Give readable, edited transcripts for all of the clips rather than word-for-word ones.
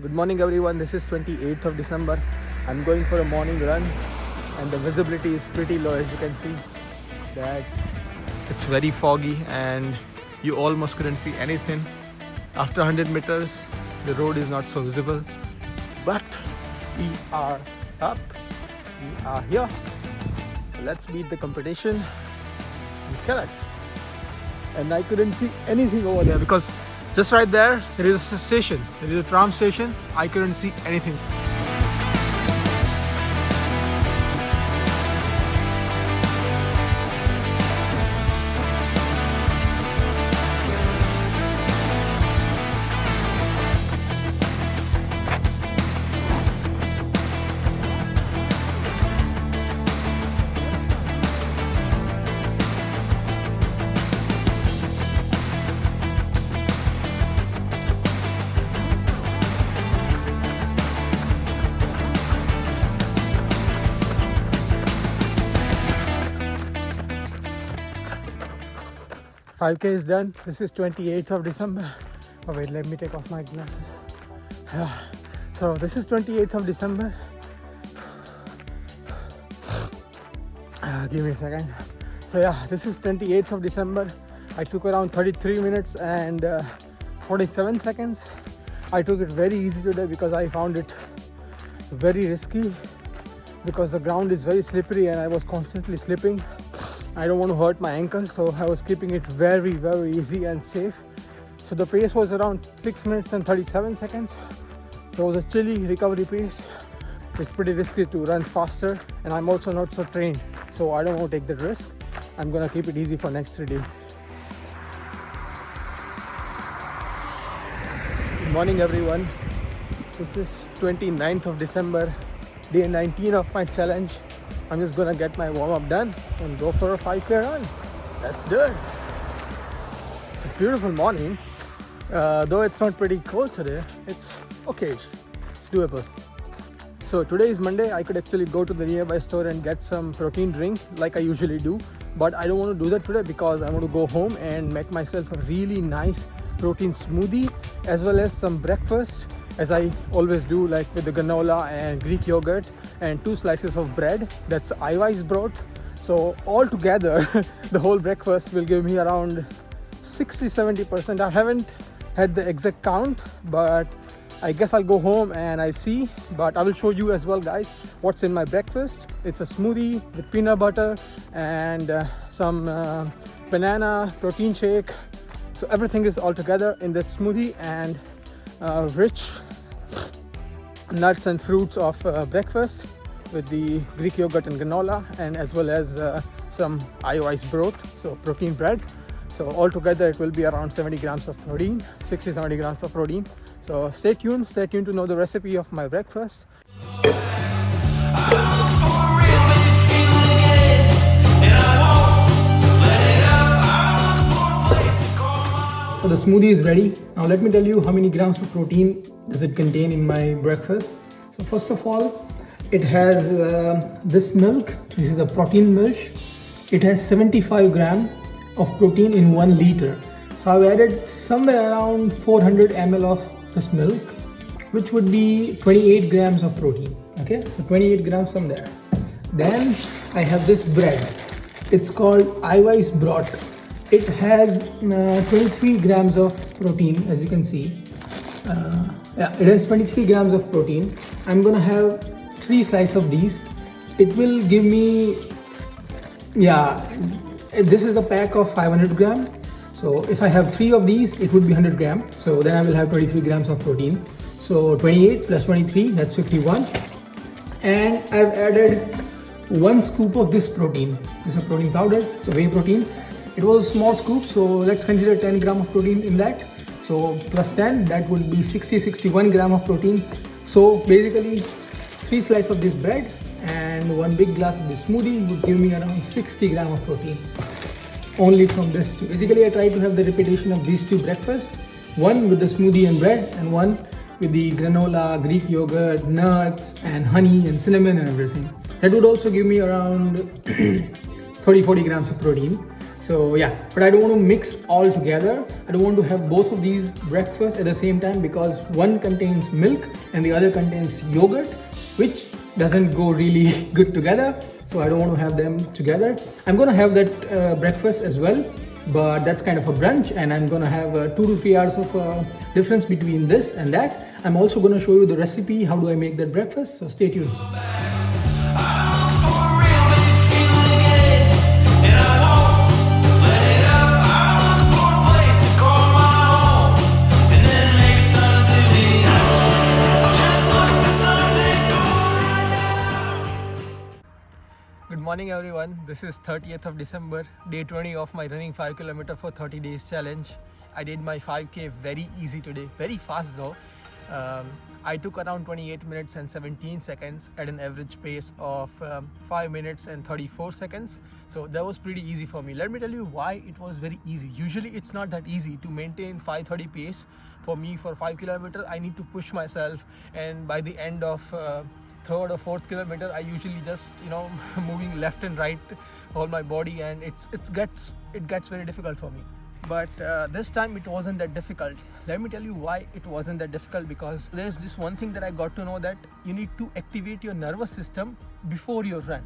Good morning everyone, this is 28th of December. I'm going for a morning run and the visibility is pretty low, as you can see that it's very foggy and you almost couldn't see anything. After 100 meters the road is not so visible, but we are up, we are here. Let's beat the competition and kill it. And I couldn't see anything over there because just right there is a station, there is a tram station. I couldn't see anything. $5K is done. This is 28th of December. Oh wait, let me take off my glasses. So this is 28th of December. Give me a second. So yeah, this is 28th of December. I took around 33 minutes and 47 seconds. I took it very easy today because I found it very risky because the ground is very slippery and I was constantly slipping. I don't want to hurt my ankle, so I was keeping it very easy and safe. So the pace was around 6 minutes and 37 seconds. There was a chilly recovery pace. It's pretty risky to run faster and I'm also not so trained, so I don't want to take that risk. I'm gonna keep it easy for next 3 days. Good morning everyone. This is 29th of December, day 19 of my challenge. I'm just gonna get my warm-up done and go for a 5K run. Let's do it. It's a beautiful morning. Though it's not pretty cold today, it's okay. It's doable. So today is Monday. I could actually go to the nearby store and get some protein drink like I usually do. But I don't want to do that today because I want to go home and make myself a really nice protein smoothie as well as some breakfast, as I always do, like with the granola and Greek yogurt and 2 slices of bread. That's Eiweiß broth. So all together the whole breakfast will give me around 60-70%. I haven't had the exact count, but I guess I'll go home and I see. But I will show you as well, guys, what's in my breakfast. It's a smoothie with peanut butter and some banana protein shake. So everything is all together in that smoothie, and rich nuts and fruits of breakfast with the Greek yogurt and granola, and as well as some Eiweiß broth, so protein bread. So all together it will be around 70 grams of protein, 60-70 grams of protein. So stay tuned to know the recipe of my breakfast. So the smoothie is ready. Now let me tell you how many grams of protein does it contain in my breakfast. So first of all, it has this milk. This is a protein milk. It has 75 grams of protein in 1 liter. So I've added somewhere around 400 ml of this milk, which would be 28 grams of protein. Okay, so 28 grams from there. Then I have this bread. It's called Eiweiß broth. It has 23 grams of protein, as you can see. Yeah, it has 23 grams of protein. I'm gonna have 3 slices of these. It will give me, yeah, this is a pack of 500 grams. So if I have 3 of these, it would be 100 grams. So then I will have 23 grams of protein. So 28 plus 23, that's 51. And I've added 1 scoop of this protein. This is a protein powder, it's a whey protein. It was a small scoop, so let's consider 10 grams of protein in that. So plus 10, that would be 61 grams of protein. So basically 3 slices of this bread and 1 big glass of this smoothie would give me around 60 grams of protein only from this two. Basically I try to have the repetition of these 2 breakfasts, one with the smoothie and bread and one with the granola, Greek yogurt, nuts and honey and cinnamon and everything. That would also give me around 30-40 grams of protein. So So yeah, but I don't want to mix all together. I don't want to have both of these breakfasts at the same time because one contains milk and the other contains yogurt, which doesn't go really good together. So I don't want to have them together. I'm gonna have that breakfast as well, but that's kind of a brunch, and I'm gonna have 2 to 3 hours of difference between this and that. I'm also gonna show you the recipe, how do I make that breakfast, so stay tuned. Good morning everyone, this is 30th of December, day 20 of my running 5 km for 30 days challenge. I did my 5k very easy today, very fast though. I took around 28 minutes and 17 seconds at an average pace of 5 minutes and 34 seconds. So that was pretty easy for me. Let me tell you why it was very easy. Usually it's not that easy to maintain 5:30 pace. For me, for 5 km, I need to push myself, and by the end of third or fourth kilometer, I usually just moving left and right all my body, and it gets very difficult for me. But this time it wasn't that difficult. Let me tell you why it wasn't that difficult, because there's this one thing that I got to know, that you need to activate your nervous system before your run.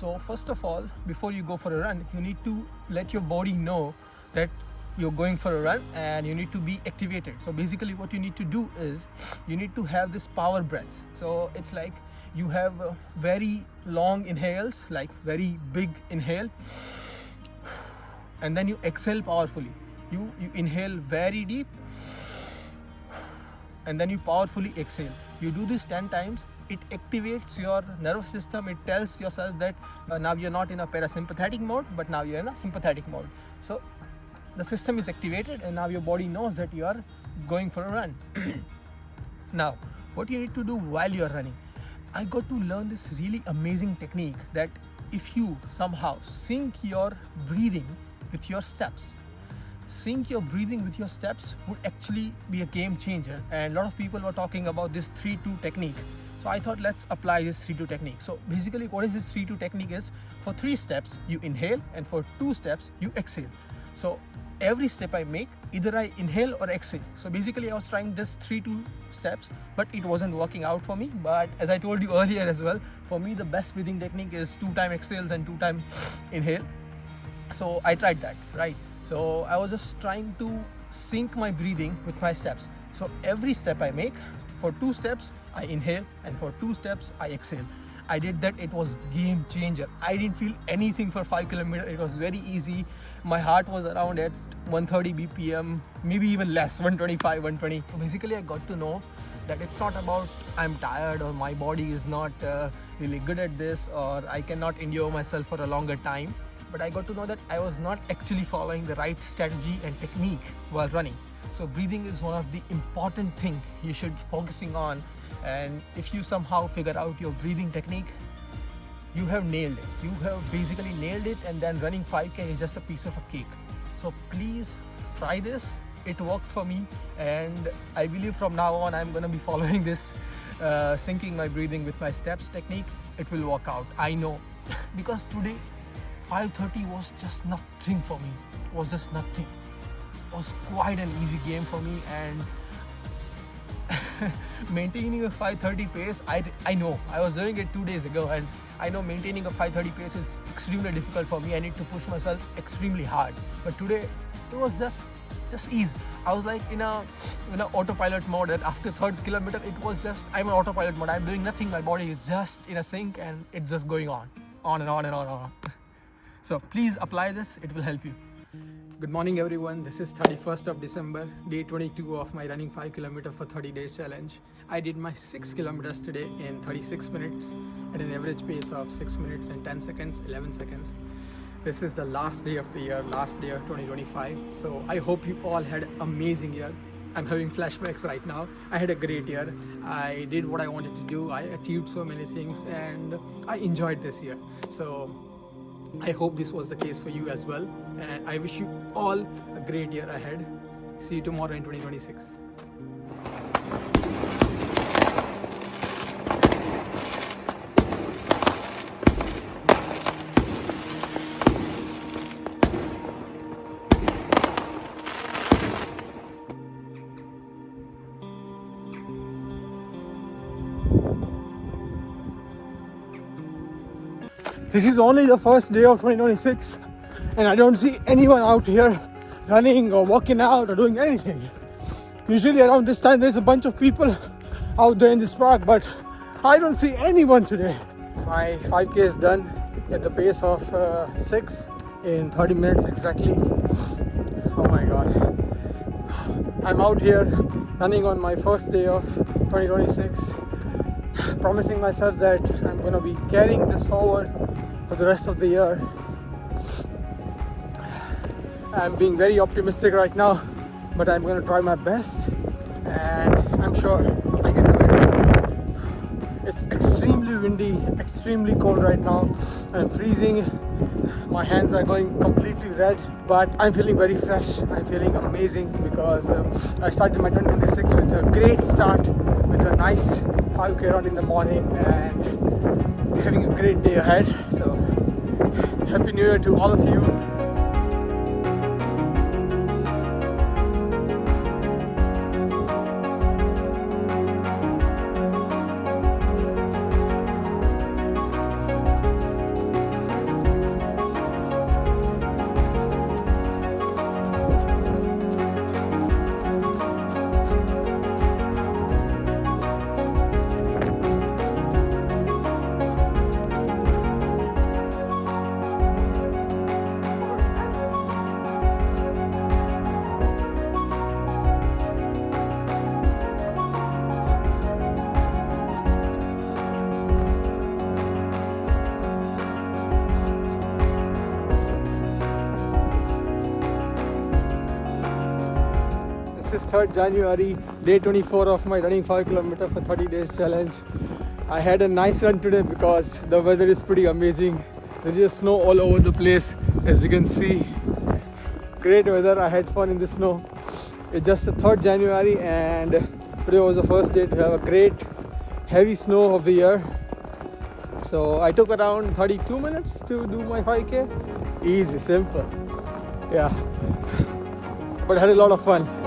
So first of all, before you go for a run, you need to let your body know that you're going for a run and you need to be activated. So basically what you need to do is you need to have this power breaths. So it's like you have very long inhales, like very big inhale, and then you exhale powerfully. You inhale very deep and then you powerfully exhale. You do this 10 times. It activates your nervous system. It tells yourself that now you're not in a parasympathetic mode, but now you're in a sympathetic mode. So the system is activated and now your body knows that you are going for a run. Now, what you need to do while you're running, I got to learn this really amazing technique that if you somehow sync your breathing with your steps, would actually be a game changer. And a lot of people were talking about this 3-2 technique. So I thought, let's apply this 3-2 technique. So basically what is this 3-2 technique is, for 3 steps you inhale and for 2 steps you exhale. So every step I make, either I inhale or exhale. So basically I was trying this 3-2 steps, but it wasn't working out for me. But as I told you earlier as well, for me the best breathing technique is 2-time exhales and 2-time inhale. So I tried that, right? So I was just trying to sync my breathing with my steps. So every step I make, for 2 steps I inhale and for 2 steps I exhale. I did that. It was game changer. I didn't feel anything for 5 kilometers. It was very easy. My heart was around at 130 BPM, maybe even less, 125, 120. So basically I got to know that it's not about I'm tired or my body is not really good at this or I cannot endure myself for a longer time. But I got to know that I was not actually following the right strategy and technique while running. So breathing is one of the important things you should focusing on. And if you somehow figure out your breathing technique, you have nailed it. You have basically nailed it, and then running 5k is just a piece of a cake. So please try this. It worked for me, and I believe from now on I'm going to be following this syncing my breathing with my steps technique. It will work out, I know. Because today 5:30 was just nothing for me. It was just nothing. It was quite an easy game for me, and maintaining a 5:30 pace, I know I was doing it 2 days ago, and I know maintaining a 5:30 pace is extremely difficult for me. I need to push myself extremely hard, but today it was just ease. I was like in a autopilot mode, and after 3rd kilometer it was just, I'm in autopilot mode. I'm doing nothing. My body is just in a sync, and it's just going on and on and on and on. So please apply this. It will help you. Good morning everyone, this is 31st of December, day 22 of my running 5 km for 30 days challenge. I did my 6 kilometers today in 36 minutes at an average pace of 6 minutes and 10 seconds, 11 seconds. This is the last day of the year, last day of 2025. So I hope you all had an amazing year. I'm having flashbacks right now. I had a great year. I did what I wanted to do. I achieved so many things and I enjoyed this year. So I hope this was the case for you as well, and I wish you all a great year ahead. See you tomorrow in 2026. This is only the first day of 2026 and I don't see anyone out here running or walking out or doing anything. Usually around this time there's a bunch of people out there in this park, but I don't see anyone today. My 5K is done at the pace of 6 in 30 minutes exactly. Oh my god. I'm out here running on my first day of 2026, promising myself that I'm going to be carrying this forward for the rest of the year. I'm being very optimistic right now, but I'm going to try my best and I'm sure I can do it. It's extremely windy, extremely cold right now. I'm freezing. My hands are going completely red, but I'm feeling very fresh. I'm feeling amazing because I started my 2026 with a great start, with a nice 5K run in the morning and having a great day ahead. So Happy New Year to all of you. This is 3rd January, day 24 of my running 5 km for 30 days challenge. I had a nice run today because the weather is pretty amazing. There is snow all over the place, as you can see. Great weather, I had fun in the snow. It's just the 3rd January and today was the first day to have a great heavy snow of the year. So I took around 32 minutes to do my 5K. Easy, simple. Yeah. But I had a lot of fun.